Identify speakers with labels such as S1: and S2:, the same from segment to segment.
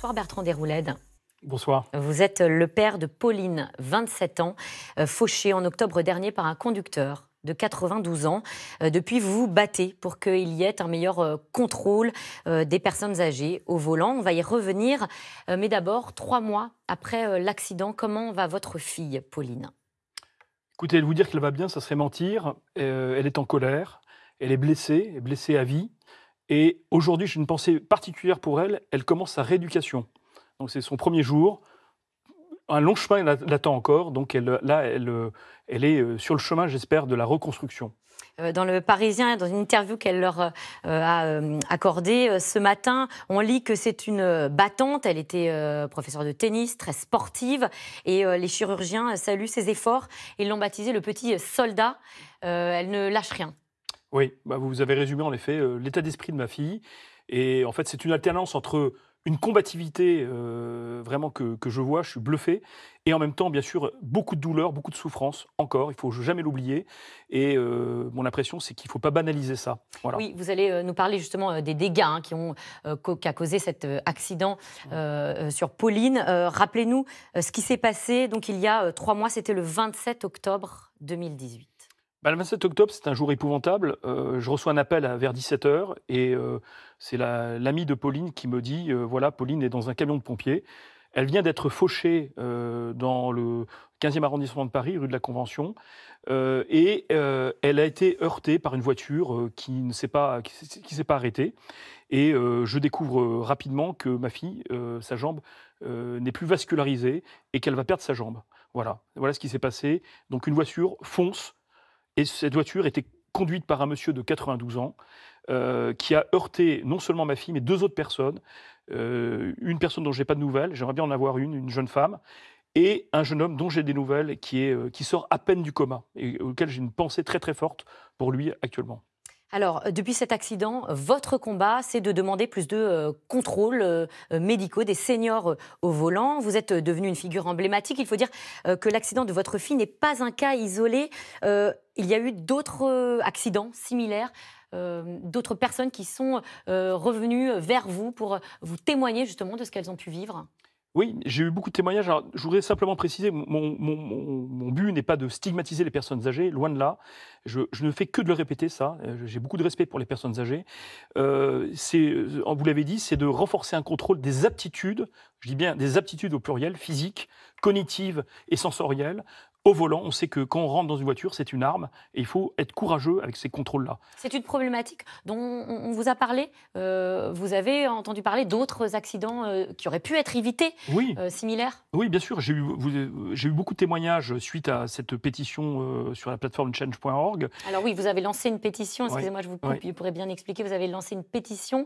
S1: Bonsoir Bertrand Déroulède.
S2: Bonsoir.
S1: Vous êtes le père de Pauline, 27 ans, fauchée en octobre dernier par un conducteur de 92 ans. Depuis, vous vous battez pour qu'il y ait un meilleur contrôle des personnes âgées au volant. On va y revenir. Mais d'abord, 3 mois après l'accident, comment va votre fille, Pauline ?
S2: Écoutez, vous dire qu'elle va bien, ça serait mentir. Elle est en colère, elle est blessée à vie. Et aujourd'hui, j'ai une pensée particulière pour elle. Elle commence sa rééducation. Donc c'est son premier jour. Un long chemin l'attend encore. Donc elle est sur le chemin, j'espère, de la reconstruction.
S1: Dans le Parisien, dans une interview qu'elle leur a accordée ce matin, on lit que c'est une battante. Elle était professeure de tennis, très sportive. Et les chirurgiens saluent ses efforts. Ils l'ont baptisée le petit soldat. Elle ne lâche rien.
S2: Oui, vous avez résumé en effet l'état d'esprit de ma fille. Et en fait, c'est une alternance entre une combativité vraiment que je vois, je suis bluffé, et en même temps, bien sûr, beaucoup de douleur, beaucoup de souffrance, encore, il ne faut jamais l'oublier. Et mon impression, c'est qu'il ne faut pas banaliser ça. Voilà.
S1: Oui, vous allez nous parler justement des dégâts qui a causé cet accident sur Pauline. Rappelez-nous ce qui s'est passé. Donc, il y a 3 mois, c'était le 27 octobre 2018.
S2: Le 27 octobre, c'est un jour épouvantable. Je reçois un appel vers 17h et c'est l'amie de Pauline qui me dit voilà, Pauline est dans un camion de pompiers. Elle vient d'être fauchée dans le 15e arrondissement de Paris, rue de la Convention, et elle a été heurtée par une voiture qui ne s'est pas arrêtée. Et je découvre rapidement que ma fille, sa jambe, n'est plus vascularisée et qu'elle va perdre sa jambe. Voilà ce qui s'est passé. Donc une voiture fonce. Et cette voiture était conduite par un monsieur de 92 ans qui a heurté non seulement ma fille, mais 2 autres personnes. Une personne dont je n'ai pas de nouvelles, j'aimerais bien en avoir une jeune femme, et un jeune homme dont j'ai des nouvelles, qui sort à peine du coma, et auquel j'ai une pensée très très forte pour lui actuellement.
S1: Alors, depuis cet accident, votre combat, c'est de demander plus de contrôles médicaux, des seniors au volant. Vous êtes devenue une figure emblématique. Il faut dire que l'accident de votre fille n'est pas un cas isolé. Il y a eu d'autres accidents similaires, d'autres personnes qui sont revenues vers vous pour vous témoigner justement de ce qu'elles ont pu vivre.
S2: Oui, j'ai eu beaucoup de témoignages. Alors, je voudrais simplement préciser, mon but n'est pas de stigmatiser les personnes âgées, loin de là. Je ne fais que de le répéter, ça. J'ai beaucoup de respect pour les personnes âgées. Vous l'avez dit, c'est de renforcer un contrôle des aptitudes, je dis bien des aptitudes au pluriel, physiques, cognitives et sensorielles. Au volant, on sait que quand on rentre dans une voiture, c'est une arme, et il faut être courageux avec ces contrôles-là.
S1: C'est une problématique dont on vous a parlé. Vous avez entendu parler d'autres accidents qui auraient pu être évités,
S2: oui.
S1: Similaires ?
S2: Oui, bien sûr. J'ai eu beaucoup de témoignages suite à cette pétition sur la plateforme change.org.
S1: Alors oui, vous avez lancé une pétition, excusez-moi, je vous coupe, vous pourrez bien expliquer. Vous avez lancé une pétition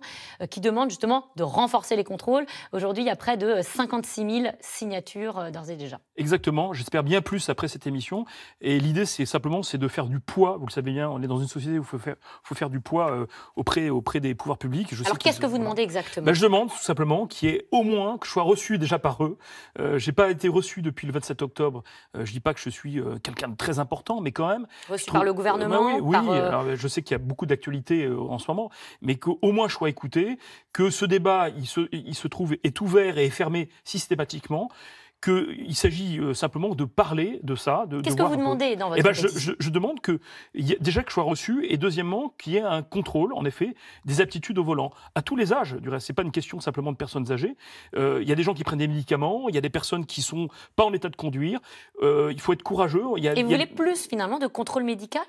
S1: qui demande justement de renforcer les contrôles. Aujourd'hui, il y a près de 56 000 signatures d'ores et déjà.
S2: Exactement. J'espère bien plus après cette émission. Et l'idée, c'est de faire du poids. Vous le savez bien, on est dans une société où il faut faire du poids auprès des pouvoirs publics.
S1: Alors qu'est-ce que vous demandez exactement ?
S2: Je demande tout simplement que je sois reçu déjà par eux. Je n'ai pas été reçu depuis le 27 octobre. Je ne dis pas que je suis quelqu'un de très important, mais quand même...
S1: Reçu par le gouvernement
S2: Oui, alors, je sais qu'il y a beaucoup d'actualités en ce moment, mais qu'au moins je sois écouté, que ce débat, il se trouve, est ouvert et est fermé systématiquement, qu'il s'agit simplement de parler de ça.
S1: Qu'est-ce que vous demandez dans votre pétition ?
S2: Je demande déjà que je sois reçu, et deuxièmement, qu'il y ait un contrôle, en effet, des aptitudes au volant. À tous les âges, du reste. Ce n'est pas une question simplement de personnes âgées. Il y a des gens qui prennent des médicaments, il y a des personnes qui ne sont pas en état de conduire. Il faut être courageux.
S1: Et vous voulez plus, finalement, de contrôle médical ?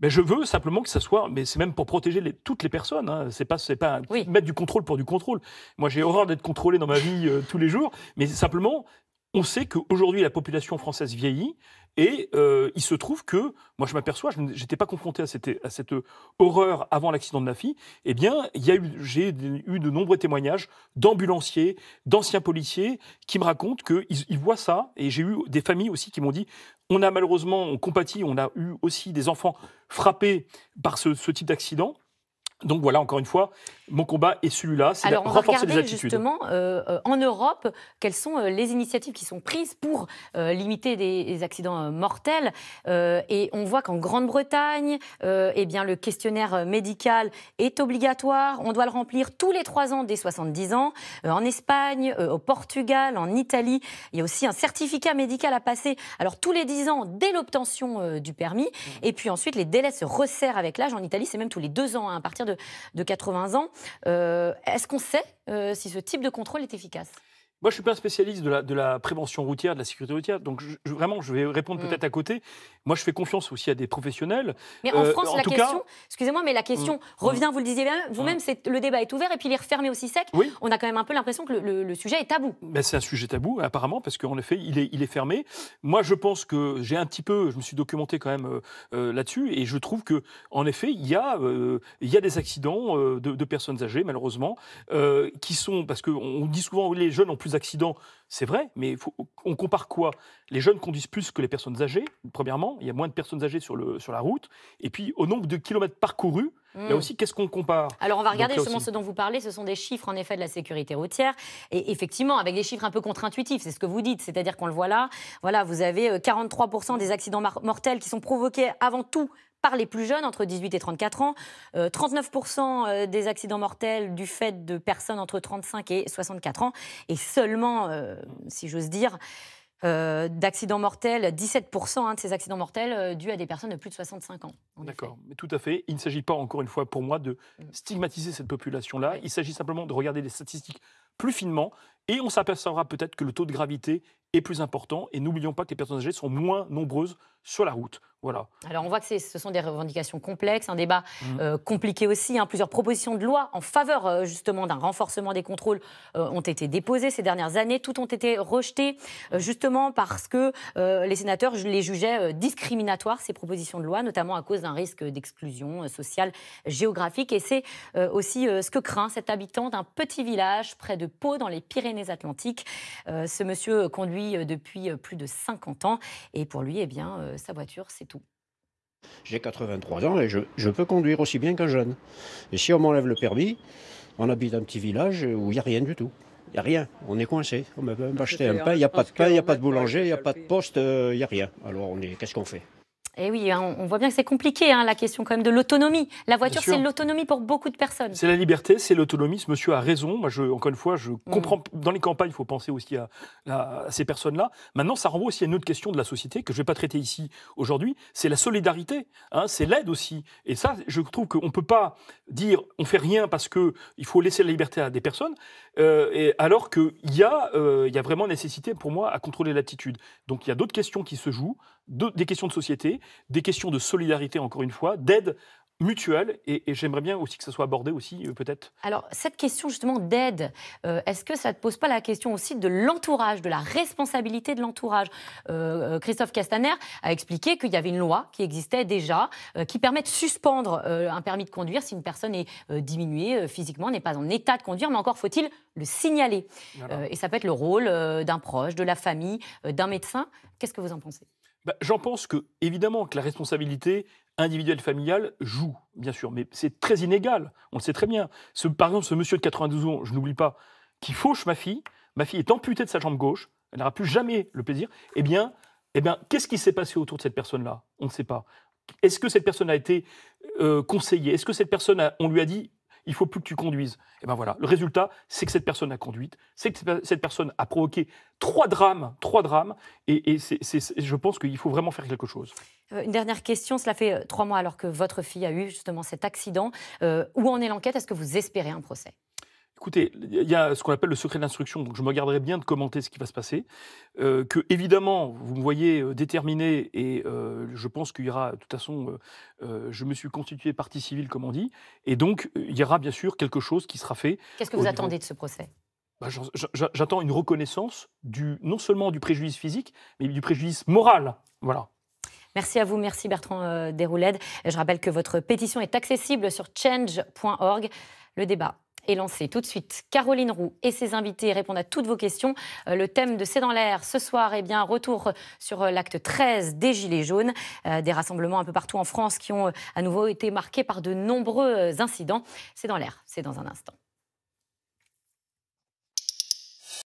S2: Je veux simplement que ça soit, mais c'est même pour protéger toutes les personnes. Hein. C'est pas mettre du contrôle pour du contrôle. Moi, j'ai horreur d'être contrôlé dans ma vie tous les jours, mais simplement... On sait qu'aujourd'hui, la population française vieillit, et il se trouve que, moi je m'aperçois, je n'étais pas confronté à cette horreur avant l'accident de ma fille, eh bien, j'ai eu de nombreux témoignages d'ambulanciers, d'anciens policiers, qui me racontent qu'ils voient ça, et j'ai eu des familles aussi qui m'ont dit, on compatit, on a eu aussi des enfants frappés par ce type d'accident. Donc voilà, encore une fois, mon combat est celui-là, c'est de
S1: Alors, on va
S2: renforcer les
S1: regarder
S2: attitudes.
S1: justement en Europe quelles sont les initiatives qui sont prises pour limiter des accidents mortels. Et on voit qu'en Grande-Bretagne, eh bien, le questionnaire médical est obligatoire. On doit le remplir tous les 3 ans dès 70 ans. En Espagne, au Portugal, en Italie, il y a aussi un certificat médical à passer. Alors tous les 10 ans dès l'obtention du permis. Et puis ensuite, les délais se resserrent avec l'âge. En Italie, c'est même tous les 2 ans, hein, à partir de 80 ans. Est-ce qu'on sait si ce type de contrôle est efficace ?
S2: Moi, je ne suis pas un spécialiste de la prévention routière, de la sécurité routière, donc vraiment, je vais répondre peut-être à côté. Moi, je fais confiance aussi à des professionnels.
S1: Mais en France,
S2: en
S1: la
S2: tout
S1: question,
S2: cas,
S1: excusez-moi, mais la question revient, vous le disiez vous-même, le débat est ouvert et puis il est refermé aussi sec.
S2: Oui.
S1: On a quand même un peu l'impression que le sujet est tabou.
S2: Ben, c'est un sujet tabou, apparemment, parce qu'en effet, il est fermé. Moi, je pense que je me suis documenté quand même là-dessus, et je trouve que, en effet, il y a des accidents de personnes âgées, malheureusement, qui sont, parce qu'on dit souvent que les jeunes ont plus d'accidents. C'est vrai, mais on compare quoi? Les jeunes conduisent plus que les personnes âgées, premièrement. Il y a moins de personnes âgées sur la route. Et puis, au nombre de kilomètres parcourus, là aussi, qu'est-ce qu'on compare?
S1: Alors, on va regarder
S2: Donc,
S1: justement ce dont vous parlez. Ce sont des chiffres, en effet, de la sécurité routière. Et effectivement, avec des chiffres un peu contre-intuitifs, c'est ce que vous dites. C'est-à-dire qu'on le voit là. Voilà, vous avez 43% des accidents mortels qui sont provoqués avant tout par les plus jeunes, entre 18 et 34 ans, 39% des accidents mortels du fait de personnes entre 35 et 64 ans, et seulement, si j'ose dire, d'accidents mortels, 17% de ces accidents mortels dus à des personnes de plus de 65 ans.
S2: D'accord, mais tout à fait. Il ne s'agit pas, encore une fois, pour moi, de stigmatiser cette population-là.
S1: Oui.
S2: Il s'agit simplement de regarder les statistiques plus finement, et on s'apercevra peut-être que le taux de gravité est plus important. Et n'oublions pas que les personnes âgées sont moins nombreuses sur la route. Voilà.
S1: Alors on voit que ce sont des revendications complexes, un débat compliqué aussi. Plusieurs propositions de loi en faveur justement d'un renforcement des contrôles ont été déposées ces dernières années. Toutes ont été rejetées justement parce que les sénateurs les jugeaient discriminatoires, ces propositions de loi, notamment à cause d'un risque d'exclusion sociale géographique. Et c'est aussi ce que craint cet habitant d'un petit village près de Pau, dans les Pyrénées-Atlantiques. Ce monsieur conduit depuis plus de 50 ans et pour lui, eh bien, sa voiture, c'est tout.
S3: J'ai 83 ans et je peux conduire aussi bien qu'un jeune. Et si on m'enlève le permis, on habite un petit village où il n'y a rien du tout. Il n'y a rien, on est coincé. On ne peut même pas acheter un pain, il n'y a pas de pain, il n'y a pas de boulanger, il n'y a pas de poste, il n'y a rien. Alors qu'est-ce qu'on fait?
S1: Et oui, on voit bien que c'est compliqué, la question quand même de l'autonomie. La voiture, c'est l'autonomie pour beaucoup de personnes.
S2: C'est la liberté, c'est l'autonomie. Ce monsieur a raison. Moi, encore une fois, je comprends. Dans les campagnes, il faut penser aussi à ces personnes-là. Maintenant, ça renvoie aussi à une autre question de la société que je ne vais pas traiter ici aujourd'hui. C'est la solidarité. C'est l'aide aussi. Et ça, je trouve qu'on ne peut pas dire on ne fait rien parce qu'il faut laisser la liberté à des personnes, alors qu'il y a vraiment nécessité, pour moi, à contrôler l'attitude. Donc, il y a d'autres questions qui se jouent, des questions de société, des questions de solidarité, encore une fois, d'aide mutuelle, et j'aimerais bien aussi que ça soit abordé aussi, peut-être.
S1: Alors, cette question justement d'aide, est-ce que ça ne te pose pas la question aussi de l'entourage, de la responsabilité de l'entourage? Christophe Castaner a expliqué qu'il y avait une loi qui existait déjà, qui permet de suspendre un permis de conduire si une personne est diminuée physiquement, n'est pas en état de conduire, mais encore faut-il le signaler. Voilà. Et ça peut être le rôle d'un proche, de la famille, d'un médecin. Qu'est-ce que vous en pensez?
S2: J'en pense évidemment que la responsabilité individuelle familiale joue, bien sûr, mais c'est très inégal, on le sait très bien. Par exemple, ce monsieur de 92 ans, je n'oublie pas, qui fauche ma fille est amputée de sa jambe gauche, elle n'aura plus jamais le plaisir. Eh bien, qu'est-ce qui s'est passé autour de cette personne-là? On ne sait pas. Est-ce que cette personne a été conseillée? Est-ce que cette personne, on lui a dit il ne faut plus que tu conduises? Et bien voilà, le résultat, c'est que cette personne a conduite, c'est que cette personne a provoqué 3 drames, et je pense qu'il faut vraiment faire quelque chose.
S1: Une dernière question, cela fait 3 mois alors que votre fille a eu justement cet accident. Où en est l'enquête? Est-ce que vous espérez un procès?
S2: Écoutez, il y a ce qu'on appelle le secret de l'instruction, donc je me garderai bien de commenter ce qui va se passer. Que évidemment, vous me voyez déterminé, et je pense qu'il y aura, de toute façon, je me suis constitué partie civile, comme on dit, et donc il y aura bien sûr quelque chose qui sera fait.
S1: Qu'est-ce que vous attendez de ce procès?
S2: J'attends une reconnaissance non seulement du préjudice physique, mais du préjudice moral. Voilà.
S1: Merci à vous, merci Bertrand Déroulède. Je rappelle que votre pétition est accessible sur change.org. Le débat est lancé. Tout de suite, Caroline Roux et ses invités répondent à toutes vos questions. Le thème de C'est dans l'air ce soir, retour sur l'acte 13 des Gilets jaunes. Des rassemblements un peu partout en France qui ont à nouveau été marqués par de nombreux incidents. C'est dans l'air, c'est dans un instant.